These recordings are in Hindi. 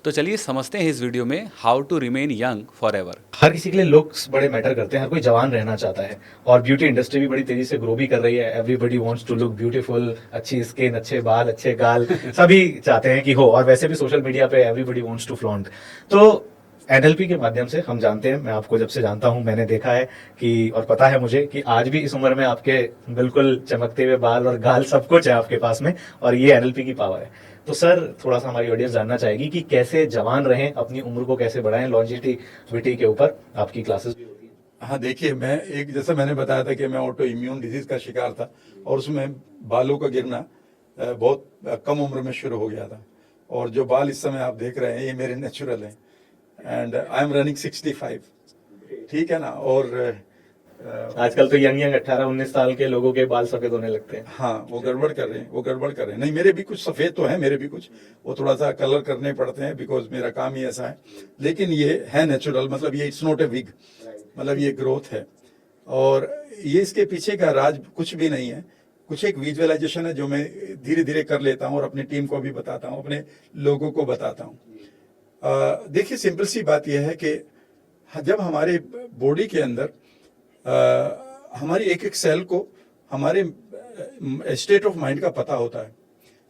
तो चलिए समझते हैं इस वीडियो में how to remain young forever. हर किसी के लिए लुक्स बड़े मैटर करते हैं, हर कोई जवान रहना चाहता है और ब्यूटी इंडस्ट्री भी बड़ी तेजी से ग्रो भी कर रही है। Everybody wants to look beautiful, अच्छी स्किन, अच्छे बाल, अच्छे गाल सभी चाहते हैं कि हो। और वैसे भी सोशल मीडिया पे एवरीबडी वांट्स टू फ्लॉन्ट। तो एनएलपी के माध्यम से हम जानते हैं, मैं आपको जब से जानता हूं मैंने देखा है कि और पता है मुझे कि आज भी इस उम्र में आपके बिल्कुल चमकते हुए बाल और गाल सब कुछ है आपके पास में, और ये एनएलपी की पावर है। तो सर, थोड़ा सा हमारी ऑडियंस जानना चाहेगी कि कैसे जवान रहें, अपनी उम्र को कैसे बढ़ाएं। लॉन्जिविटी के ऊपर आपकी क्लासेस भी होती है। हाँ, देखिए, मैं एक जैसा मैंने बताया था कि मैं ऑटो इम्यून डिजीज का शिकार था और उसमें बालों का गिरना बहुत कम उम्र में शुरू हो गया था। और जो बाल इस समय आप देख रहे हैं ये मेरे नेचुरल हैं एंड आई एम रनिंग 65, ठीक है ना। और आजकल तो यंग 18-19 साल के लोगों के बाल सफेद होने लगते हैं। हाँ, वो गड़बड़ कर रहे हैं, नहीं, मेरे भी कुछ सफ़ेद तो है, मेरे भी कुछ वो थोड़ा सा कलर करने पड़ते हैं बिकॉज मेरा काम ही ऐसा है, लेकिन ये है नेचुरल। मतलब ये इट्स नॉट ए विग, मतलब ये ग्रोथ है। और ये इसके पीछे का राज कुछ भी नहीं है, कुछ एक विजुअलाइजेशन है जो मैं धीरे धीरे कर लेता हूँ और अपनी टीम को भी बताता हूँ, अपने लोगों को बताता हूँ। देखिए, सिंपल सी बात यह है कि जब हमारे बॉडी के अंदर हमारी एक एक सेल को हमारे स्टेट ऑफ माइंड का पता होता है,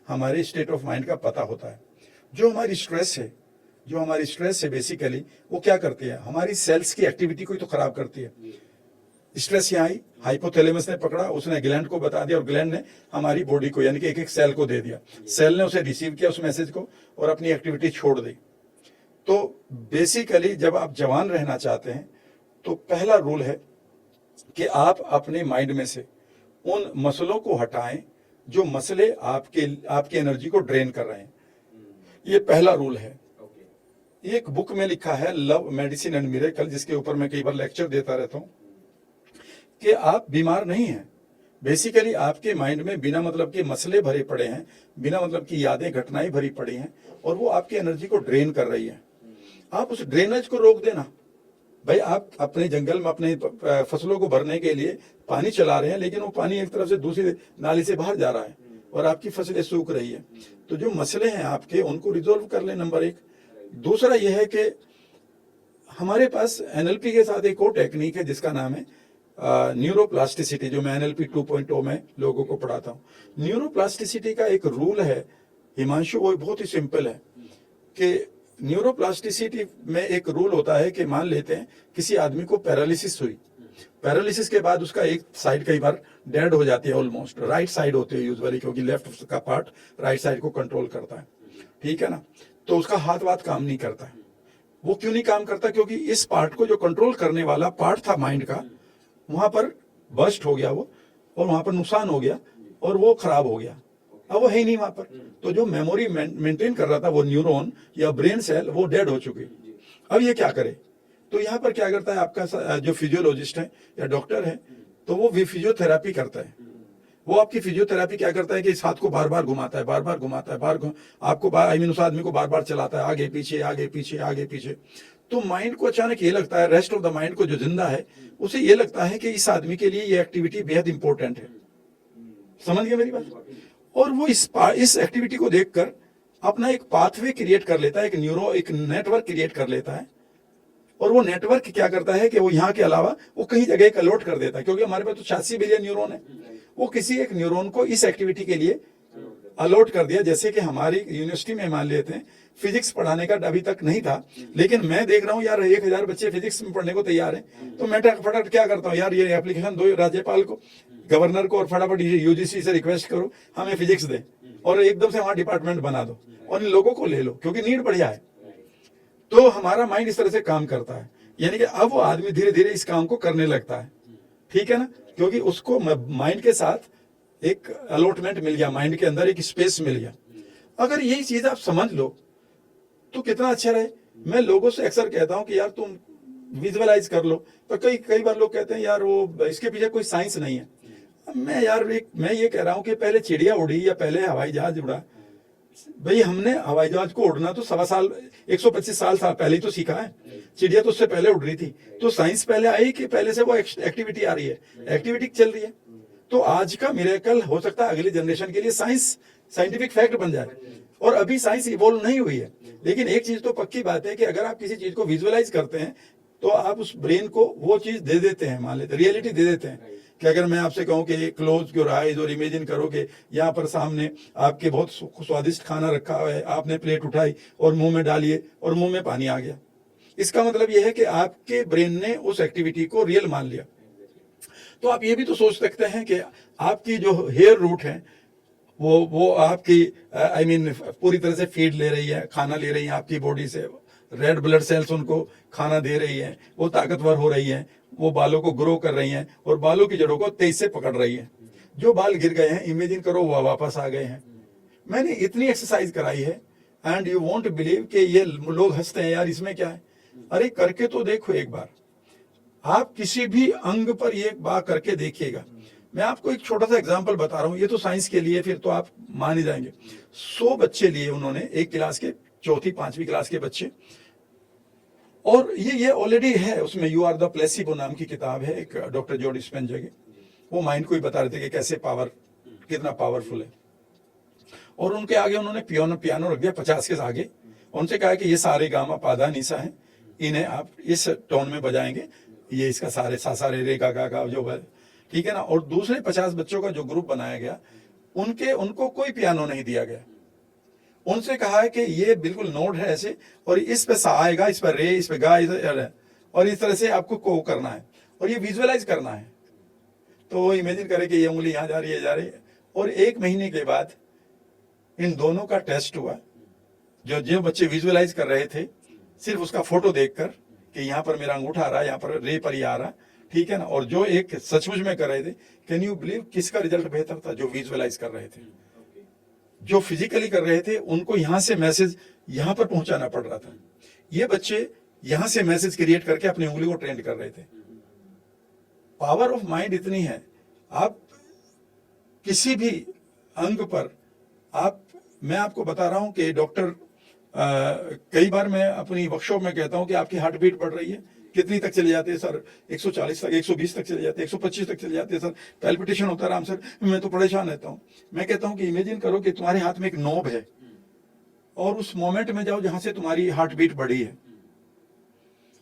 हमारे स्टेट ऑफ माइंड का पता होता है। जो हमारी स्ट्रेस है बेसिकली वो क्या करती है, हमारी सेल्स की एक्टिविटी को ही तो खराब करती है। स्ट्रेस यहाँ आई, हाइपोथैलेमस ने पकड़ा, उसने ग्लैंड को बता दिया और ग्लैंड ने हमारी बॉडी को यानी कि एक एक सेल को दे दिया। सेल ने उसे रिसीव किया उस मैसेज को और अपनी एक्टिविटी छोड़ दी। तो बेसिकली जब आप जवान रहना चाहते हैं तो पहला रूल है कि आप अपने माइंड में से उन मसलों को हटाएं जो मसले आपकी एनर्जी को ड्रेन कर रहे हैं। ये पहला रूल है। एक बुक में लिखा है लव, मेडिसिन एंड मिरेकल, जिसके ऊपर मैं कई बार लेक्चर देता रहता हूं कि आप बीमार नहीं हैं। बेसिकली आपके माइंड में बिना मतलब के मसले भरे पड़े हैं, बिना मतलब की यादें, घटनाएं भरी पड़ी हैं और वो आपकी एनर्जी को ड्रेन कर रही है। आप उस ड्रेनेज को रोक देना। भाई, आप अपने जंगल में अपने फसलों को भरने के लिए पानी चला रहे हैं, लेकिन वो पानी एक तरफ से दूसरी नाली से बाहर जा रहा है और आपकी फसलें सूख रही है। तो जो मसले हैं आपके, उनको रिजोल्व कर लें, नंबर एक। दूसरा यह है कि हमारे पास एनएलपी के साथ एक और टेक्निक है जिसका नाम है न्यूरोप्लास्टिसिटी, जो मैं एनएलपी 2.0 में लोगों को पढ़ाता हूँ। न्यूरोप्लास्टिसिटी का एक रूल है हिमांशु, वो बहुत ही सिंपल है कि न्यूरोप्लास्टिसिटी में एक रूल होता है कि मान लेते हैं किसी आदमी को पैरालिसिस हुई, पैरालिसिस के बाद उसका एक साइड कई बार डेड हो जाती है, ऑलमोस्ट राइट साइड होती है यूजुअली, क्योंकि लेफ्ट का पार्ट राइट साइड को कंट्रोल करता है, ठीक है ना। तो उसका हाथ वाथ काम नहीं करता है। वो क्यों नहीं काम करता? क्योंकि इस पार्ट को जो कंट्रोल करने वाला पार्ट था माइंड का, वहां पर बस्ट हो गया वो, और वहां पर नुकसान हो गया और वो खराब हो गया, अब वो है ही नहीं वहां पर। तो जो मेमोरी मेंटेन कर रहा था वो न्यूरॉन या ब्रेन सेल, वो डेड हो चुकी। अब ये क्या करे? तो यहाँ पर क्या करता है आपका जो फिजियोलॉजिस्ट है या डॉक्टर है, तो वो फिजियोथेरापी करता है। वो आपकी फिजियोथेरापी क्या करता है कि इस हाथ को बार बार घुमाता है, बार बार घुमाता है, आपको उस आदमी को बार बार चलाता है, आगे पीछे आगे पीछे आगे पीछे। तो माइंड को अचानक ये लगता है, रेस्ट ऑफ द माइंड को जो जिंदा है उसे ये लगता है कि इस आदमी के लिए ये एक्टिविटी बेहद इंपॉर्टेंट है। समझ गए मेरी बात? और वो इस एक्टिविटी को देखकर अपना एक पाथवे क्रिएट कर लेता है, एक नेटवर्क क्रिएट कर लेता है। और वो नेटवर्क क्या करता है कि वो यहाँ के अलावा वो कहीं जगह एक अलॉट कर देता है, क्योंकि हमारे पास तो 86 बिलियन न्यूरॉन है। वो किसी एक न्यूरॉन को इस एक्टिविटी के लिए अलॉट कर दिया। जैसे कि हमारी यूनिवर्सिटी में मान लेते हैं फिजिक्स पढ़ाने का अभी तक नहीं था, लेकिन मैं देख रहा हूँ यार 1000 बच्चे फिजिक्स में पढ़ने को तैयार हैं, तो मैं फटाफट क्या करता हूँ यार, ये एप्लीकेशन दो राज्यपाल को, गवर्नर को, और फटाफट यूजीसी से रिक्वेस्ट करो हमें फिजिक्स दे, और एकदम से वहां डिपार्टमेंट बना दो और इन लोगों को ले लो, क्योंकि नीड बढ़िया है। तो हमारा माइंड इस तरह से काम करता है, यानी कि अब वो आदमी धीरे धीरे इस काम को करने लगता है, ठीक है ना, क्योंकि उसको माइंड के साथ एक अलॉटमेंट मिल गया, माइंड के अंदर एक स्पेस मिल गया। अगर यही चीज आप समझ लो तो कितना अच्छा रहे। मैं लोगों से अक्सर कहता हूं कि यार तुम विजुअलाइज कर लो, तो कई बार लोग कहते हैं यार वो इसके पीछे कोई साइंस नहीं है। मैं ये कह रहा हूं कि पहले चिड़िया उड़ी या पहले हवाई जहाज उड़ा? भाई, हमने हवाई जहाज को उड़ना तो 125 साल पहले ही तो सीखा है। चिड़िया तो उससे पहले उड़ रही थी। तो साइंस पहले आई कि पहले से वो एक्टिविटी आ रही है, एक्टिविटी चल रही है। तो आज का मिरेकल हो सकता है अगली जनरेशन के लिए साइंटिफिक फैक्ट बन जाए। और अभी साइंस इवॉल्व नहीं हुई है, लेकिन एक चीज तो पक्की बात है कि अगर आप किसी चीज को विजुअलाइज करते हैं तो आप उस ब्रेन को वो चीज दे देते हैं, मान लेते रियलिटी दे देते हैं। कि अगर मैं आपसे कहूं कि क्लोज योर आइज और इमेजिन करो कि यहाँ पर सामने आपके बहुत स्वादिष्ट खाना रखा हुआ है, आपने प्लेट उठाई और मुंह में डालिए और मुंह में पानी आ गया, इसका मतलब यह है कि आपके ब्रेन ने उस एक्टिविटी को रियल मान लिया। तो आप ये भी तो सोच सकते हैं कि आपकी जो हेयर रूट है वो आपकी आई मीन पूरी तरह से फीड ले रही है, खाना ले रही है आपकी बॉडी से, रेड ब्लड सेल्स उनको खाना दे रही है, वो ताकतवर हो रही है, वो बालों को ग्रो कर रही हैं और बालों की जड़ों को तेज से पकड़ रही है। जो बाल गिर गए हैं इमेजिन करो वो वापस आ गए हैं। मैंने इतनी एक्सरसाइज कराई है एंड यू वॉन्ट बिलीव कि ये लोग हंसते हैं यार इसमें क्या है, अरे करके तो देखो एक बार, आप किसी भी अंग पर ये बात करके देखिएगा। मैं आपको एक छोटा सा एग्जांपल बता रहा हूं, ये तो साइंस के लिए फिर तो आप मान ही जाएंगे। 100 बच्चे लिए उन्होंने, एक क्लास के, चौथी 5वीं क्लास के बच्चे, और ये ऑलरेडी है उसमें, यू आर द प्लेसिबो नाम की किताब है, एक डॉक्टर जो डिस्पेंजा की, वो माइंड को ही बता रहे थे कि कैसे पावर, कितना पावरफुल है। और उनके आगे उन्होंने पियानो रख दिया 50 के आगे, उनसे कहा कि ये सारे गामा पादा निशा है, इन्हें आप इस टोन में बजाएंगे, ये इसका सारे सा सारे रे का जो है, ठीक है ना। और दूसरे 50 बच्चों का जो ग्रुप बनाया गया, उनको कोई पियानो नहीं दिया गया, उनसे कहा है कि ये बिल्कुल नोट है ऐसे, और इस पे सा आएगा, इस पे रे, इस पे गा, और इस तरह से आपको को करना है और ये विजुअलाइज करना है। तो वो इमेजिन करे कि ये उंगली यहाँ जा रही है, जा रही है। और 1 महीने के बाद इन दोनों का टेस्ट हुआ, जो बच्चे विजुअलाइज कर रहे थे सिर्फ उसका फोटो देखकर कि यहाँ पर मेरा अंगूठा आ रहा है, यहाँ पर रे पर ही आ रहा, ठीक है ना, और जो एक सचमुच में कर रहे थे, कैन यू बिलीव किसका रिजल्ट बेहतर था? जो विजुअलाइज कर रहे थे। जो फिजिकली कर रहे थे उनको यहां से मैसेज यहां पर पहुंचाना पड़ रहा था, ये बच्चे यहां से मैसेज क्रिएट करके अपनी उंगली को ट्रेंड कर रहे थे। पावर ऑफ माइंड इतनी है, आप किसी भी अंग पर मैं आपको बता रहा हूं कि डॉक्टर कई बार मैं अपनी वर्कशॉप में कहता हूं कि आपकी हार्ट बीट बढ़ रही है, कितनी तक चले जाते हैं सर? 140 तक, 120 तक चले जाते हैं, 125 तक चले जाते हैं सर, पैल्पिटेशन होता है आराम सर, मैं तो परेशान रहता हूं। मैं कहता हूं कि इमेजिन करो कि तुम्हारे हाथ में एक नोब है और उस मोमेंट में जाओ जहां से तुम्हारी हार्ट बीट बढ़ी है।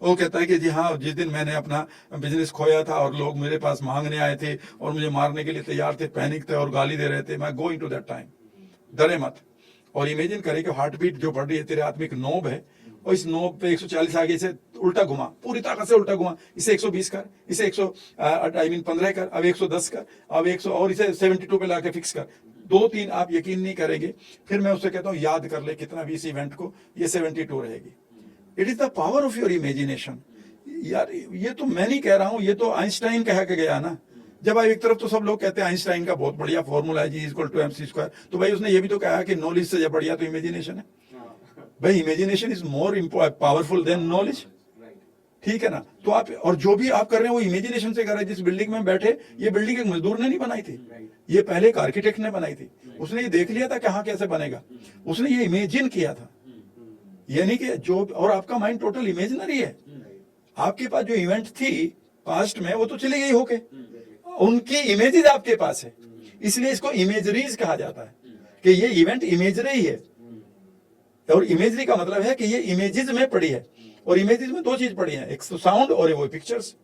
वो कहता है कि जी हाँ, जिस दिन मैंने अपना बिजनेस खोया था और लोग मेरे पास मांगने आए थे और मुझे मारने के लिए तैयार थे, पैनिक थे और गाली दे रहे थे, मैं गोइंग टू दैट टाइम, डरे मत। और इमेजिन करे कि हार्ट बीट जो बढ़ रही है, तेरे हाथ में एक नोब है और इस नोब पे 140 आगे से उल्टा घुमा, पूरी ताकत से उल्टा घुमा, इसे 120 कर, इसे 15 कर, अब 110 कर, अब 100 और इसे 72 पे लाके फिक्स कर। 2-3 आप यकीन नहीं करेंगे, फिर मैं उससे कहता हूँ याद कर ले कितना भी इस इवेंट को, ये 72 रहेगी। It is the power of your imagination. यार ये तो मैं नहीं कह रहा हूं, ये तो आइंस्टाइन कह के गया ना। जब एक तरफ तो सब लोग कहते हैं आइंस्टाइन का बहुत बढ़िया फॉर्मूला है, G=mc², तो भाई उसने ये भी तो कहा कि नॉलेज से बढ़िया तो इमेजिनेशन है। भाई imagination is more powerful than knowledge, ठीक है ना। तो आप, और जो भी आप कर रहे हैं वो इमेजिनेशन से कर रहे हैं। जिस बिल्डिंग में बैठे, ये बिल्डिंग एक मजदूर ने नहीं बनाई थी, ये पहले एक आर्किटेक्ट ने बनाई थी। उसने ये देख लिया था कहाँ कैसे बनेगा, उसने ये इमेजिन किया था। यानी कि जो, और आपका माइंड टोटल इमेजिनरी है। आपके पास जो इवेंट थी पास्ट में वो तो चली गई होके, उनकी इमेजेस आपके पास है, इसलिए इसको इमेजरीज कहा जाता है कि ये इवेंट इमेजरी है। और इमेजरी का मतलब है कि ये इमेजेस में पड़ी है, और इमेजेस में 2 चीज पड़ी है, एक तो साउंड और वो पिक्चर्स।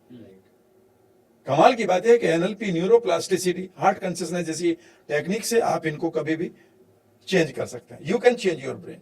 कमाल की बात है कि एनएलपी, न्यूरोप्लास्टिसिटी, हार्ट कॉन्शियसनेस जैसी टेक्निक से आप इनको कभी भी चेंज कर सकते हैं। You can change your brain.